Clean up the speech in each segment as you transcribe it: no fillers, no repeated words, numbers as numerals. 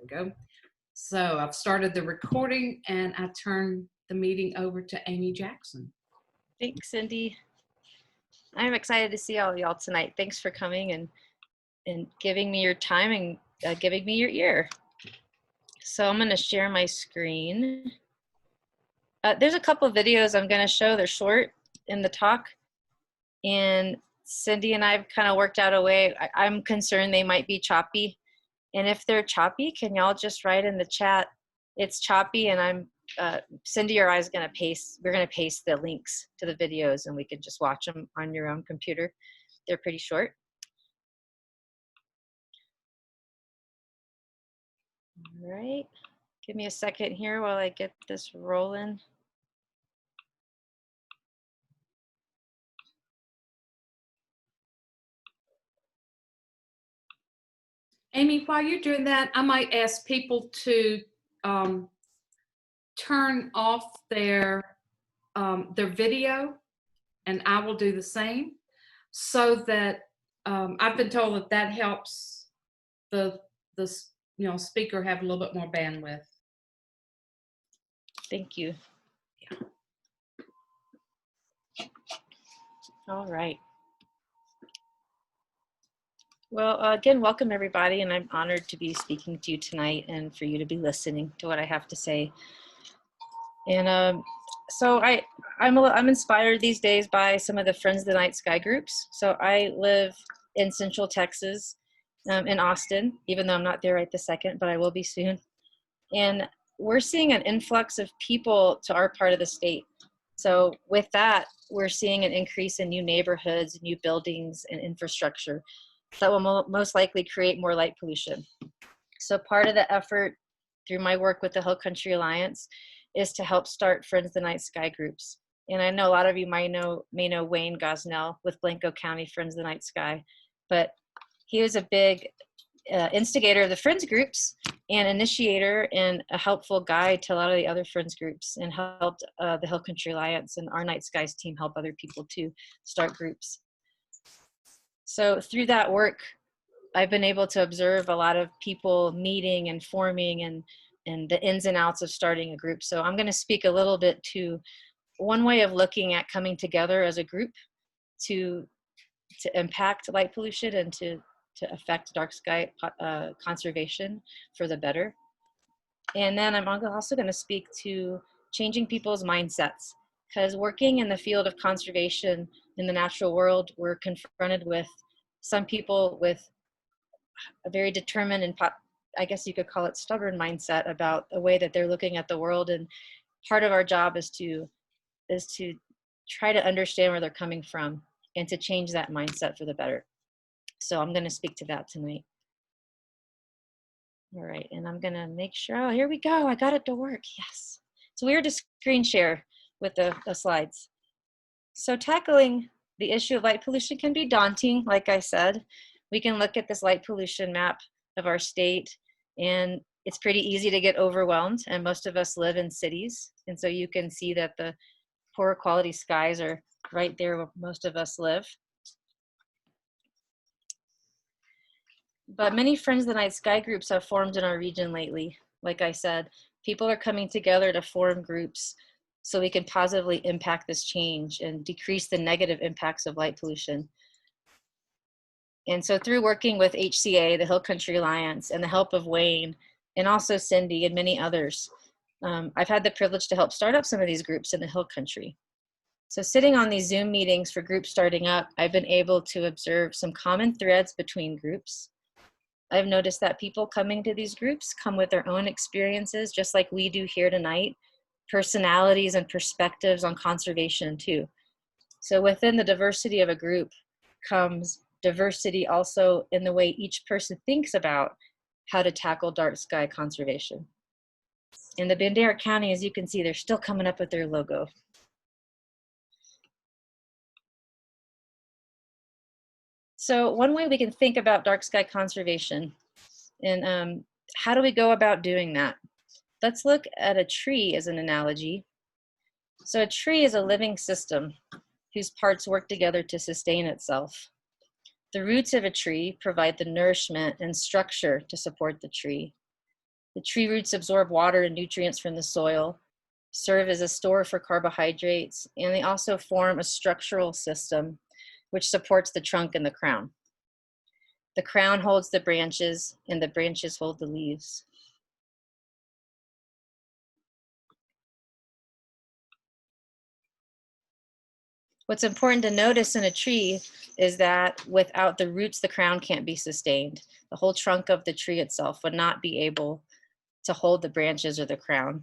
we go. So I've started the recording and I turn the meeting over to Amy Jackson. Thanks, Cindy. I'm excited to see all y'all tonight. Thanks for coming and giving me your time and giving me your ear. So I'm going to share my screen. There's a couple of videos I'm going to show. They're short in the talk. And Cindy and I have kind of worked out a way. I'm concerned they might be choppy. And if they're choppy, can y'all just write in the chat, it's choppy, and Cindy or I is going to paste, we're going to paste the links to the videos and we can just watch them on your own computer. They're pretty short. All right, give me a second here while I get this rolling. Amy, while you're doing that, I might ask people to turn off their video, and I will do the same, so that I've been told that that helps the speaker have a little bit more bandwidth. Thank you. Yeah. All right. Well, again, welcome everybody, and I'm honored to be speaking to you tonight and for you to be listening to what I have to say. And so I'm inspired these days by some of the Friends of the Night Sky groups. So I live in Central Texas, in Austin, even though I'm not there right this second, but I will be soon. And we're seeing an influx of people to our part of the state. So with that, we're seeing an increase in new neighborhoods, new buildings, and infrastructure that will most likely create more light pollution. So part of the effort through my work with the Hill Country Alliance is to help start Friends of the Night Sky groups. And I know a lot of you may know Wayne Gosnell with Blanco County Friends of the Night Sky, but he was a big instigator of the Friends groups and initiator and a helpful guide to a lot of the other Friends groups, and helped the Hill Country Alliance and our Night Skies team help other people to start groups. So through that work, I've been able to observe a lot of people meeting and forming and the ins and outs of starting a group. So I'm going to speak a little bit to one way of looking at coming together as a group to impact light pollution and to affect dark sky conservation for the better. And then I'm also going to speak to changing people's mindsets, because working in the field of conservation in the natural world, we're confronted with some people with a very determined and I guess you could call it stubborn mindset about the way that they're looking at the world. And part of our job is to try to understand where they're coming from and to change that mindset for the better. So I'm going to speak to that tonight. All right, and I'm going to make sure, oh, here we go. I got it to work, yes. So we're to screen share with the slides. So tackling the issue of light pollution can be daunting, like I said. We can look at this light pollution map of our state, and it's pretty easy to get overwhelmed, and most of us live in cities. And so you can see that the poor quality skies are right there where most of us live. But many Friends of the Night Sky groups have formed in our region lately. Like I said, people are coming together to form groups so we can positively impact this change and decrease the negative impacts of light pollution. And so through working with HCA, the Hill Country Alliance, and the help of Wayne, and also Cindy and many others, I've had the privilege to help start up some of these groups in the Hill Country. So sitting on these Zoom meetings for groups starting up, I've been able to observe some common threads between groups. I've noticed that people coming to these groups come with their own experiences, just like we do here tonight, personalities and perspectives on conservation too. So within the diversity of a group comes diversity also in the way each person thinks about how to tackle dark sky conservation. In the Bandera County, as you can see, they're still coming up with their logo. So one way we can think about dark sky conservation, and how do we go about doing that? Let's look at a tree as an analogy. So a tree is a living system whose parts work together to sustain itself. The roots of a tree provide the nourishment and structure to support the tree. The tree roots absorb water and nutrients from the soil, serve as a store for carbohydrates, and they also form a structural system which supports the trunk and the crown. The crown holds the branches, and the branches hold the leaves. What's important to notice in a tree is that without the roots, the crown can't be sustained. The whole trunk of the tree itself would not be able to hold the branches or the crown.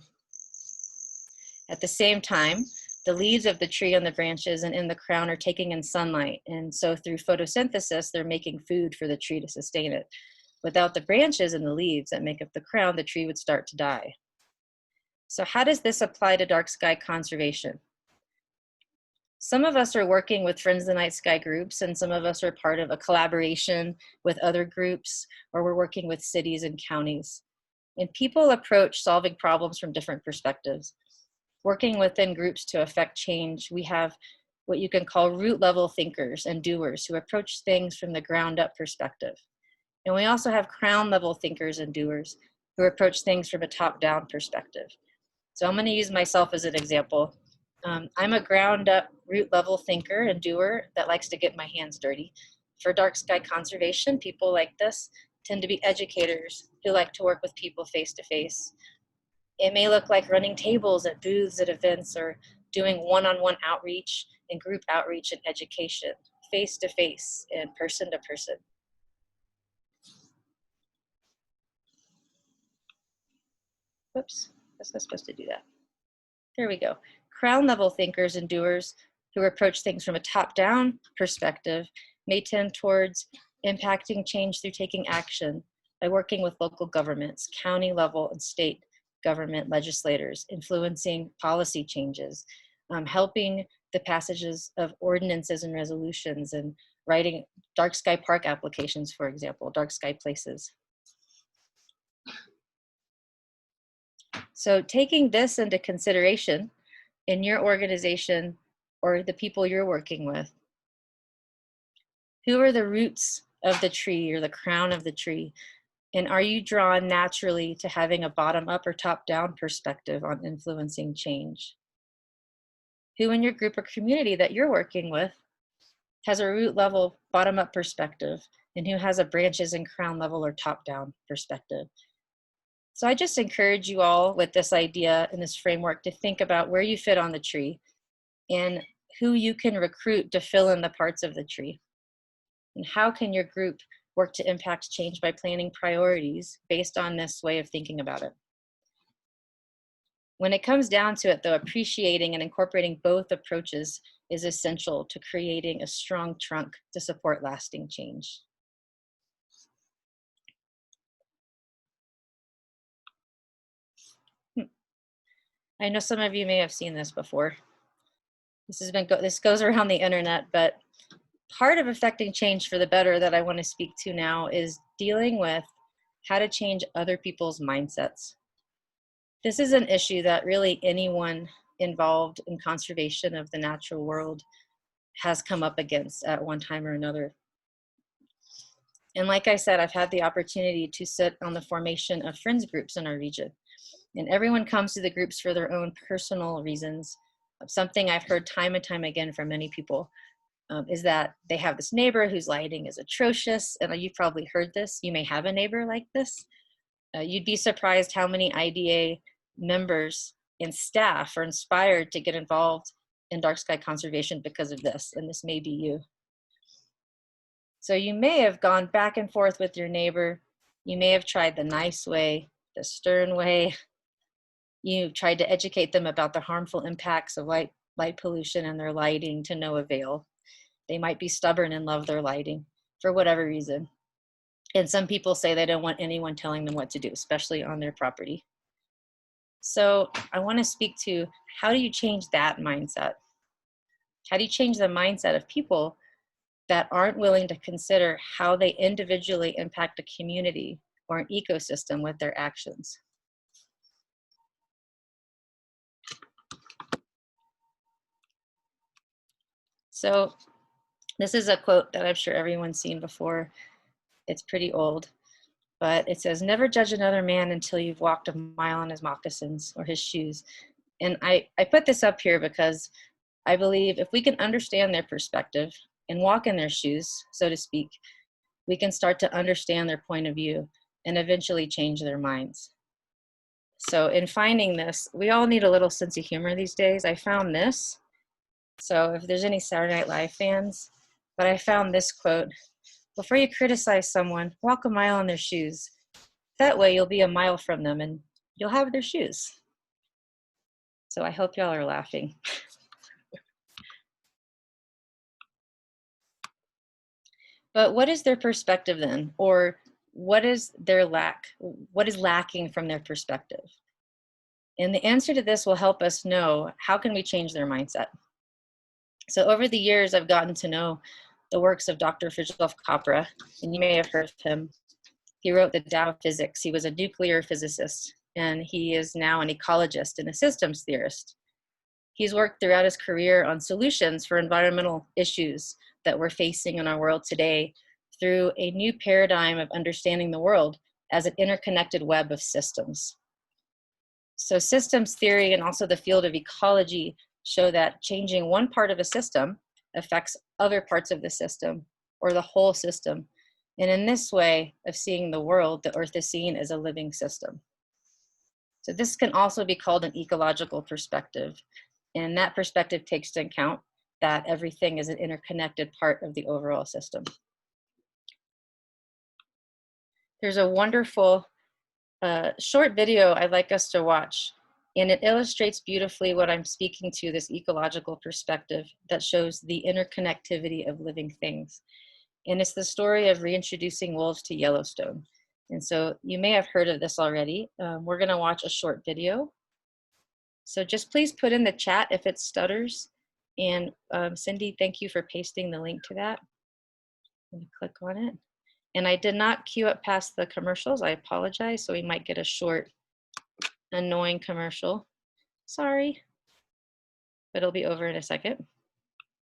At the same time, the leaves of the tree on the branches and in the crown are taking in sunlight. And so through photosynthesis, they're making food for the tree to sustain it. Without the branches and the leaves that make up the crown, the tree would start to die. So how does this apply to dark sky conservation? Some of us are working with Friends of the Night Sky groups, and some of us are part of a collaboration with other groups, or we're working with cities and counties. And people approach solving problems from different perspectives. Working within groups to affect change, we have what you can call root level thinkers and doers who approach things from the ground up perspective. And we also have crown level thinkers and doers who approach things from a top down perspective. So I'm going to use myself as an example. I'm a ground up root level thinker and doer that likes to get my hands dirty. For dark sky conservation, people like this tend to be educators who like to work with people face to face. It may look like running tables at booths at events, or doing one-on-one outreach and group outreach and education, face to face and person to person. Whoops, that's not supposed to do that. There we go. Crown level thinkers and doers who approach things from a top-down perspective may tend towards impacting change through taking action by working with local governments, county level and state government legislators, influencing policy changes, helping the passages of ordinances and resolutions, and writing dark sky park applications, for example, dark sky places. So taking this into consideration in your organization or the people you're working with, who are the roots of the tree or the crown of the tree? And are you drawn naturally to having a bottom-up or top-down perspective on influencing change? Who in your group or community that you're working with has a root level bottom-up perspective, and who has a branches and crown level or top-down perspective? So I just encourage you all with this idea and this framework to think about where you fit on the tree and who you can recruit to fill in the parts of the tree. And how can your group work to impact change by planning priorities based on this way of thinking about it? When it comes down to it, though, appreciating and incorporating both approaches is essential to creating a strong trunk to support lasting change. I know some of you may have seen this before. This goes around the internet, but part of affecting change for the better that I want to speak to now is dealing with how to change other people's mindsets. This is an issue that really anyone involved in conservation of the natural world has come up against at one time or another. And like I said, I've had the opportunity to sit on the formation of friends groups in our region. And everyone comes to the groups for their own personal reasons. Something I've heard time and time again from many people is that they have this neighbor whose lighting is atrocious. And you've probably heard this. You may have a neighbor like this. You'd be surprised how many IDA members and staff are inspired to get involved in dark sky conservation because of this. And this may be you. So you may have gone back and forth with your neighbor. You may have tried the nice way, the stern way. You tried to educate them about the harmful impacts of light pollution and their lighting to no avail. They might be stubborn and love their lighting for whatever reason. And some people say they don't want anyone telling them what to do, especially on their property. So I want to speak to, how do you change that mindset? How do you change the mindset of people that aren't willing to consider how they individually impact a community or an ecosystem with their actions? So this is a quote that I'm sure everyone's seen before. It's pretty old, but it says, never judge another man until you've walked a mile in his moccasins or his shoes. And I put this up here because I believe if we can understand their perspective and walk in their shoes, so to speak, we can start to understand their point of view and eventually change their minds. So in finding this, we all need a little sense of humor these days. I found this. So if there's any Saturday Night Live fans, but I found this quote: before you criticize someone, walk a mile in their shoes. That way you'll be a mile from them and you'll have their shoes. So I hope y'all are laughing. But what is their perspective then? Or what is their lack? What is lacking from their perspective? And the answer to this will help us know how can we change their mindset. So over the years, I've gotten to know the works of Dr. Fritjof Capra, and you may have heard of him. He wrote the Tao of Physics. He was a nuclear physicist, and he is now an ecologist and a systems theorist. He's worked throughout his career on solutions for environmental issues that we're facing in our world today through a new paradigm of understanding the world as an interconnected web of systems. So systems theory and also the field of ecology show that changing one part of a system affects other parts of the system or the whole system. And in this way of seeing the world, the earth is seen as a living system. So this can also be called an ecological perspective. And that perspective takes into account that everything is an interconnected part of the overall system. There's a wonderful short video I'd like us to watch, and it illustrates beautifully what I'm speaking to, this ecological perspective that shows the interconnectivity of living things. And it's the story of reintroducing wolves to Yellowstone. And so you may have heard of this already. We're gonna watch a short video. So just please put in the chat if it stutters. And Cindy, thank you for pasting the link to that. Let me click on it. And I did not queue up past the commercials. I apologize. So we might get a short, annoying commercial. Sorry, but it'll be over in a second.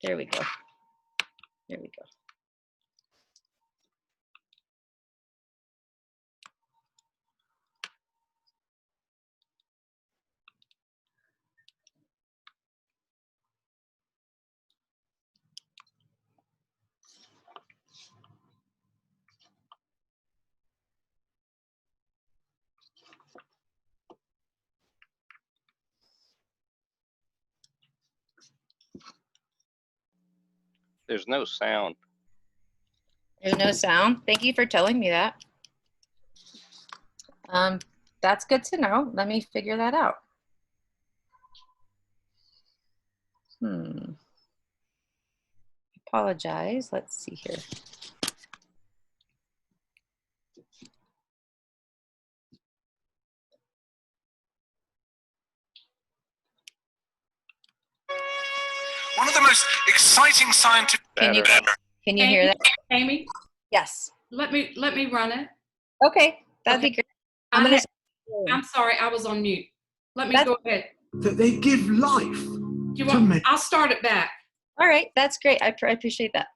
There we go. There we go. There's no sound. There's no sound. Thank you for telling me that. That's good to know. Let me figure that out. Apologize. Let's see here. One of the most exciting scientific... Can you hear that? Amy, Yes. let me run it. Okay, that'd be great. I'm sorry, I was on mute. Let me go ahead. That they give life. I'll start it back. All right, that's great. I appreciate that.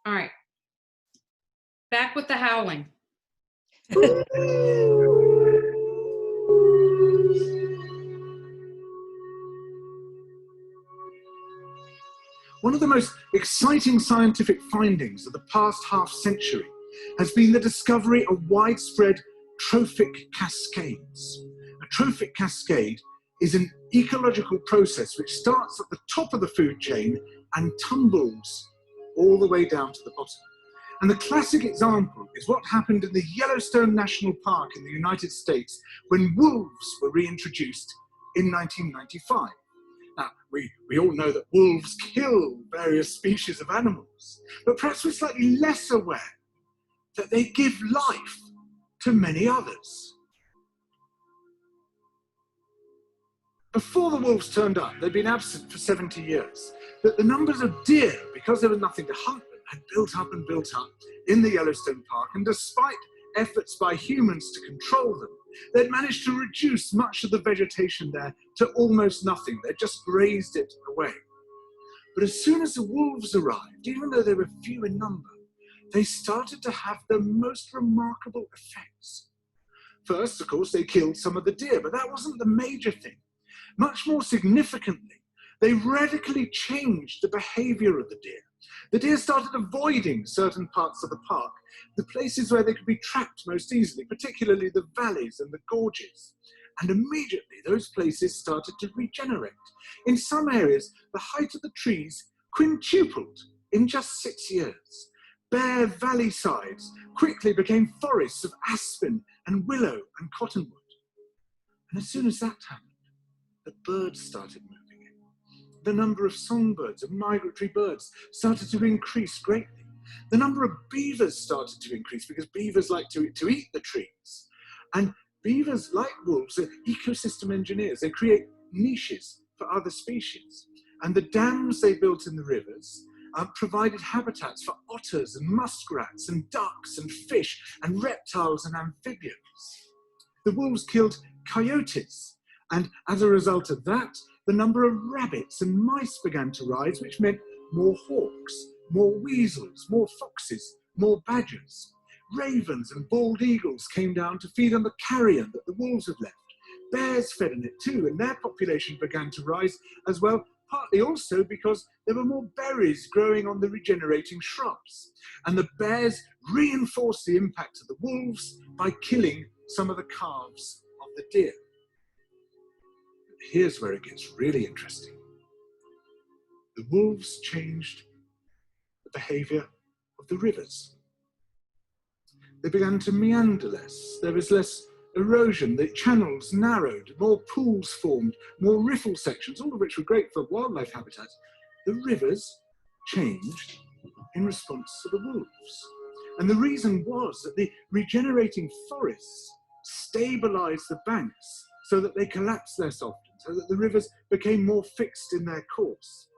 All right. Back with the howling. One of the most exciting scientific findings of the past half century has been the discovery of widespread trophic cascades. A trophic cascade is an ecological process which starts at the top of the food chain and tumbles all the way down to the bottom. And the classic example is what happened in the Yellowstone National Park in the United States when wolves were reintroduced in 1995. Now, we all know that wolves kill various species of animals, but perhaps we're slightly less aware that they give life to many others. Before the wolves turned up, they'd been absent for 70 years, but the numbers of deer, because there was nothing to hunt them, had built up and built up in the Yellowstone Park, and despite efforts by humans to control them, they'd managed to reduce much of the vegetation there to almost nothing. They'd just grazed it away. But as soon as the wolves arrived, even though they were few in number, they started to have the most remarkable effects. First, of course, they killed some of the deer, but that wasn't the major thing. Much more significantly, they radically changed the behavior of the deer. The deer started avoiding certain parts of the park, the places where they could be trapped most easily, particularly the valleys and the gorges. And immediately those places started to regenerate. In some areas, the height of the trees quintupled in just 6 years. Bare valley sides quickly became forests of aspen and willow and cottonwood. And as soon as that happened, the birds started moving in. The number of songbirds and migratory birds started to increase greatly. The number of beavers started to increase because beavers like to eat the trees. And beavers, like wolves, are ecosystem engineers. They create niches for other species. And the dams they built in the rivers provided habitats for otters and muskrats and ducks and fish and reptiles and amphibians. The wolves killed coyotes, and as a result of that, the number of rabbits and mice began to rise, which meant more hawks, more weasels, more foxes, more badgers. Ravens and bald eagles came down to feed on the carrion that the wolves had left. Bears fed on it too, and their population began to rise as well, partly also because there were more berries growing on the regenerating shrubs. And the bears reinforced the impact of the wolves by killing some of the calves of the deer. Here's where it gets really interesting. The wolves changed the behavior of the rivers. They began to meander less. There was less erosion. The channels narrowed, more pools formed, more riffle sections, all of which were great for wildlife habitats. The rivers changed in response to the wolves. And the reason was that the regenerating forests stabilized the banks so that they collapsed less often, so that the rivers became more fixed in their course.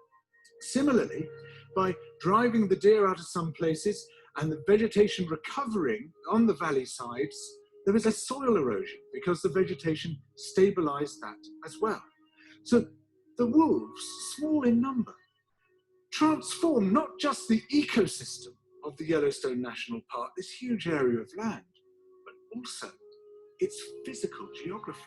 Similarly, by driving the deer out of some places and the vegetation recovering on the valley sides, there was less soil erosion because the vegetation stabilized that as well. So the wolves, small in number, transformed not just the ecosystem of the Yellowstone National Park, this huge area of land, but also its physical geography.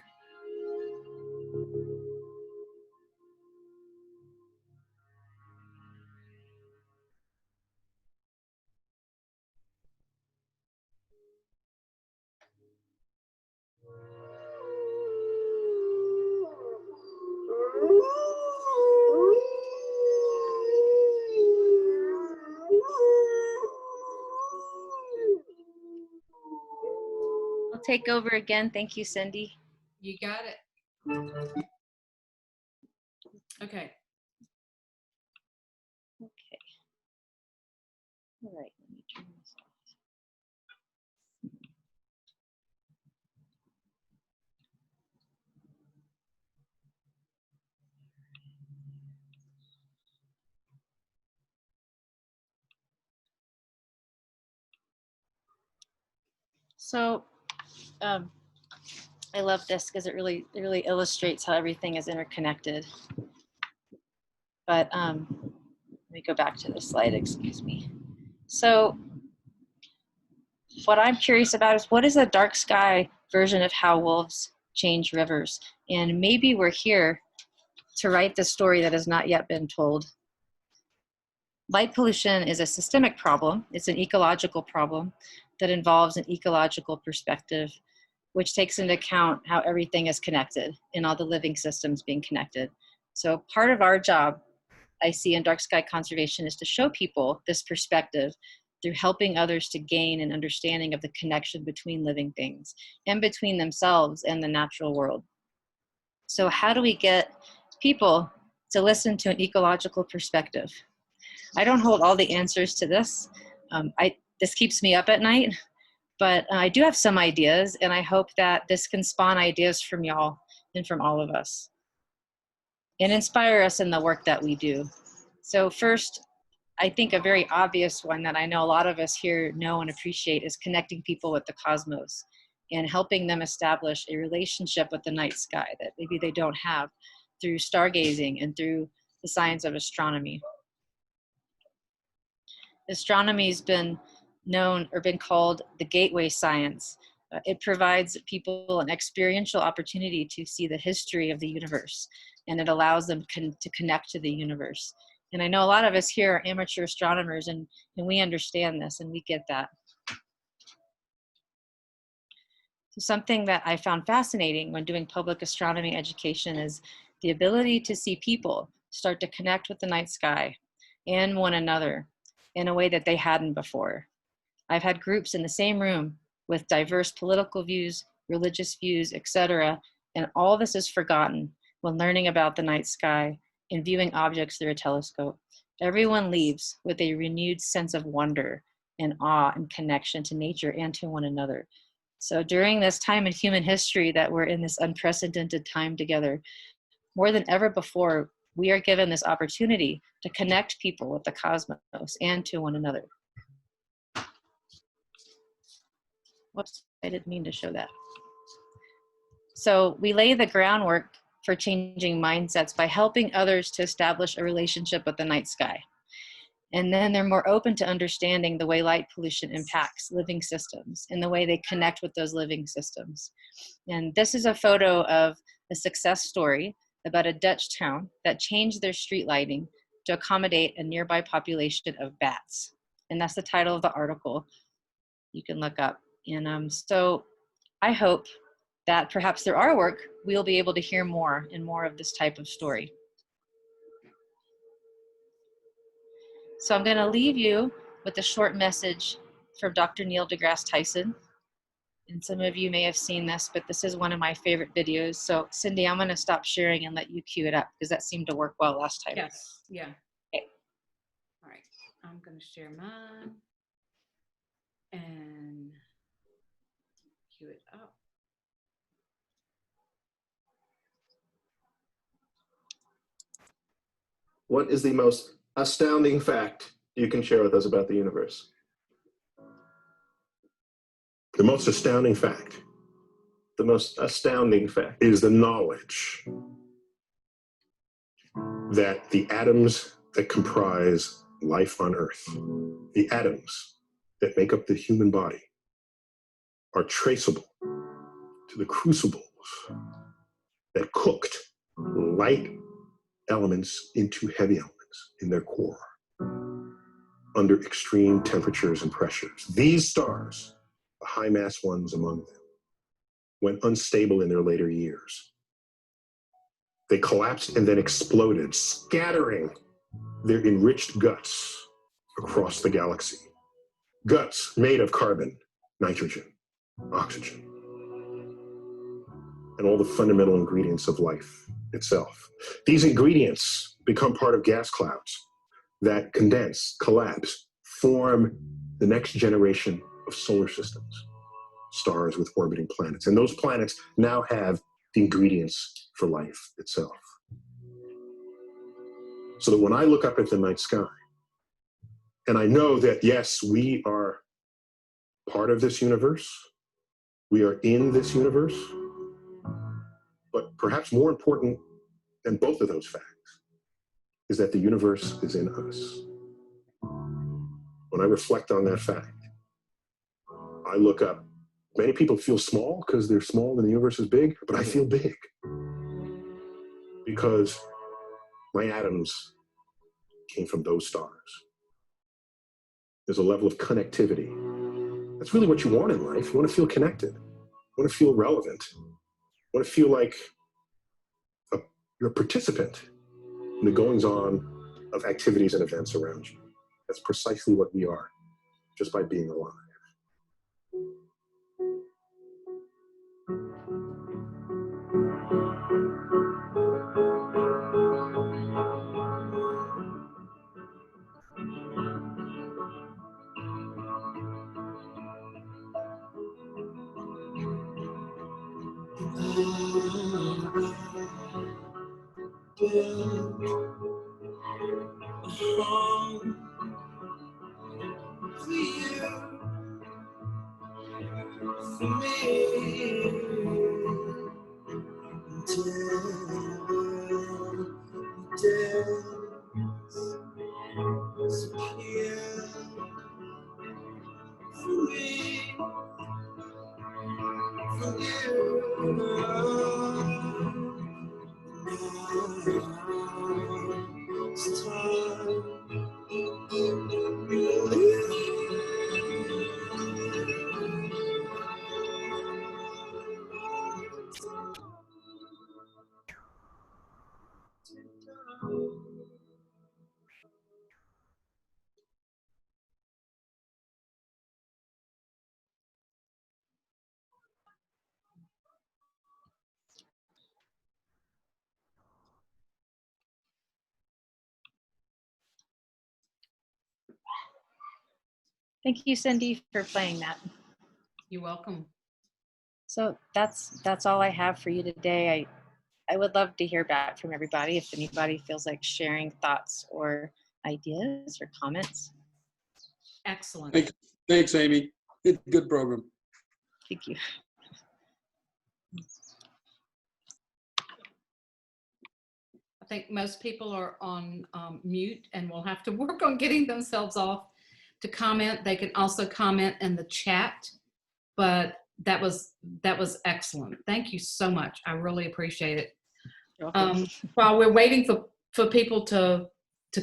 I'll take over again. Thank you, Cindy. You got it. Okay. Okay. All right, let me turn this off. So I love this because it really illustrates how everything is interconnected. But let me go back to the slide, excuse me. So what I'm curious about is, what is a dark sky version of how wolves change rivers? And maybe we're here to write the story that has not yet been told. Light pollution is a systemic problem. It's an ecological problem that involves an ecological perspective, which takes into account how everything is connected and all the living systems being connected. So part of our job, I see in dark sky conservation, is to show people this perspective through helping others to gain an understanding of the connection between living things and between themselves and the natural world. So how do we get people to listen to an ecological perspective? I don't hold all the answers to this. This keeps me up at night, but I do have some ideas, and I hope that this can spawn ideas from y'all and from all of us and inspire us in the work that we do. So first, I think a very obvious one that I know a lot of us here know and appreciate is connecting people with the cosmos and helping them establish a relationship with the night sky that maybe they don't have through stargazing and through the science of astronomy. Astronomy has been known or been called the gateway science. It provides people an experiential opportunity to see the history of the universe, and it allows them to connect to the universe. And I know a lot of us here are amateur astronomers, and we understand this and we get that. So something that I found fascinating when doing public astronomy education is the ability to see people start to connect with the night sky and one another in a way that they hadn't before. I've had groups in the same room with diverse political views, religious views, etc., and all this is forgotten when learning about the night sky and viewing objects through a telescope. Everyone leaves with a renewed sense of wonder and awe and connection to nature and to one another. So during this time in human history that we're in this unprecedented time together, more than ever before, we are given this opportunity to connect people with the cosmos and to one another. Whoops, I didn't mean to show that. So we lay the groundwork for changing mindsets by helping others to establish a relationship with the night sky. And then they're more open to understanding the way light pollution impacts living systems and the way they connect with those living systems. And this is a photo of a success story about a Dutch town that changed their street lighting to accommodate a nearby population of bats. And that's the title of the article you can look up. And so I hope that perhaps through our work, we'll be able to hear more and more of this type of story. So I'm going to leave you with a short message from Dr. Neil deGrasse Tyson. And some of you may have seen this, but this is one of my favorite videos. So Cindy, I'm going to stop sharing and let you cue it up because that seemed to work well last time. Yes, yeah. Okay. All right, I'm going to share mine and cue it up. What is the most astounding fact you can share with us about the universe? The most astounding fact The most astounding fact. is the knowledge that the atoms that comprise life on Earth, the atoms that make up the human body, are traceable to the crucibles that cooked light elements into heavy elements in their core under extreme temperatures and pressures. These stars, the high mass ones among them, went unstable in their later years. They collapsed and then exploded, scattering their enriched guts across the galaxy. Guts made of carbon, nitrogen, oxygen, and all the fundamental ingredients of life itself. These ingredients become part of gas clouds that condense, collapse, form the next generation of solar systems, stars with orbiting planets. And those planets now have the ingredients for life itself. So that when I look up at the night sky, and I know that, yes, we are part of this universe, we are in this universe, but perhaps more important than both of those facts is that the universe is in us. When I reflect on that fact, I look up. Many people feel small because they're small and the universe is big, but I feel big because my atoms came from those stars. There's a level of connectivity. That's really what you want in life. You want to feel connected. You want to feel relevant. You want to feel like you're a participant in the goings-on of activities and events around you. That's precisely what we are, just by being alive. Thank you, Cindy, for playing that. You're welcome. So that's all I have for you today. I would love to hear back from everybody if anybody feels like sharing thoughts or ideas or comments. Excellent. Thanks, Amy. Good program. Thank you. I think most people are on mute and will have to work on getting themselves off to comment. They can also comment in the chat, but that was excellent. Thank you so much. I really appreciate it. You're welcome. While we're waiting for people to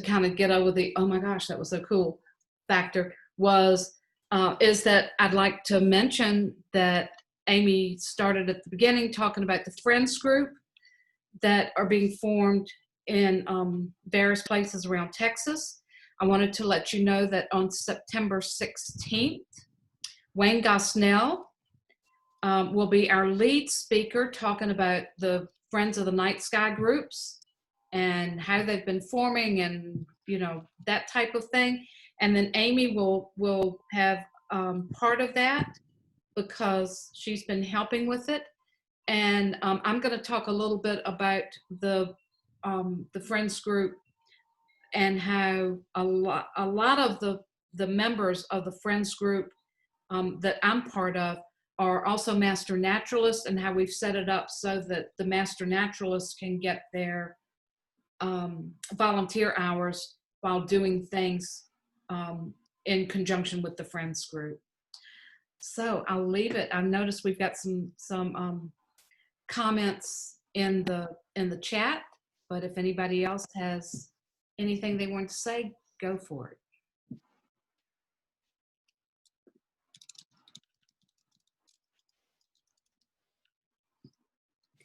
kind of get over the, oh my gosh, that was so cool factor, is that I'd like to mention that Amy started at the beginning talking about the friends group that are being formed in various places around Texas. I wanted to let you know that on September 16th, Wayne Gosnell will be our lead speaker talking about the Friends of the Night Sky groups and how they've been forming and, you know, that type of thing. And then Amy will have part of that because she's been helping with it. And I'm going to talk a little bit about the Friends group and how a lot of the members of the Friends group that I'm part of are also master naturalists, and how we've set it up so that the master naturalists can get their volunteer hours while doing things in conjunction with the Friends group. So I'll leave it. I've noticed we've got some comments in the chat, but if anybody else has anything they want to say, go for it.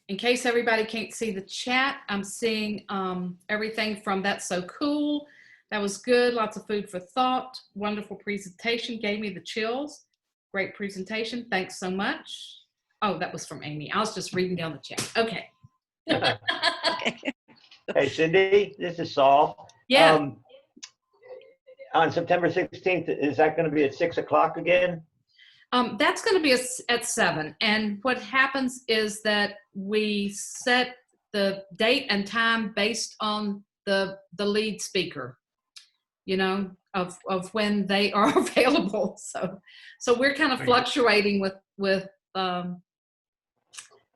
In case everybody can't see the chat, I'm seeing everything from "That's so cool," "That was good," "Lots of food for thought," "Wonderful presentation," "Gave me the chills," "Great presentation," "Thanks so much." Oh, that was from Amy. I was just reading down the chat. Okay. Hey, Cindy, this is Saul. Yeah. On September 16th, is that going to be at 6 o'clock again? That's going to be at 7. And what happens is that we set the date and time based on the lead speaker, you know, of when they are available. So we're kind of fluctuating with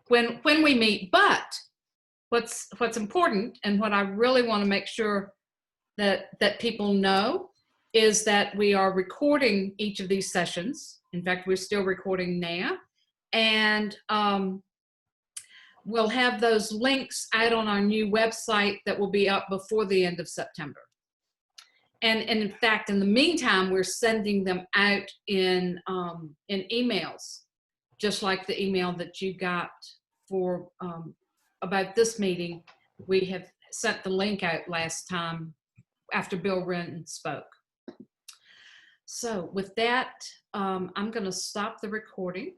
when we meet. But what's important, and what I really want to make sure that people know, is that we are recording each of these sessions. In fact, we're still recording now, and we'll have those links out on our new website that will be up before the end of September. And in fact, in the meantime, we're sending them out in emails, just like the email that you got for about this meeting. We have sent the link out last time after Bill Wren spoke. So with that, I'm going to stop the recording.